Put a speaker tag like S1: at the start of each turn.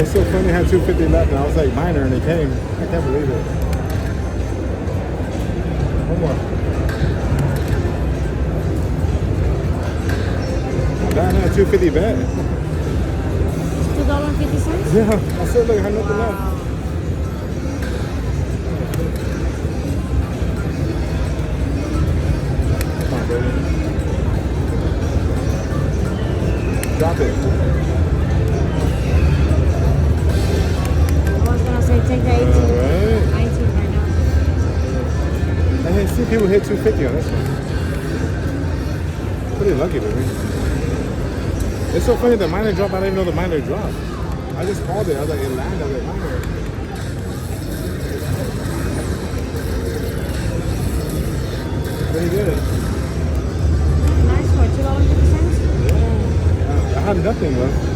S1: It's so funny. I had 250 left, and I was like, minor, and it came. I can't believe it. One more. That had 250 bet.
S2: $2.50?
S1: Yeah, I still like had nothing left. Come on, baby. Drop it.
S2: I was gonna say take the 18.
S1: Right.
S2: 19 right now.
S1: I had seen people hit 250 on this one. Pretty lucky, baby. It's so funny, the minor drop, I didn't know the minor dropped. I just called it. I was like, it landed. I was like, minor. Pretty good.
S2: Nice for $2.50?
S1: Yeah. I had nothing left.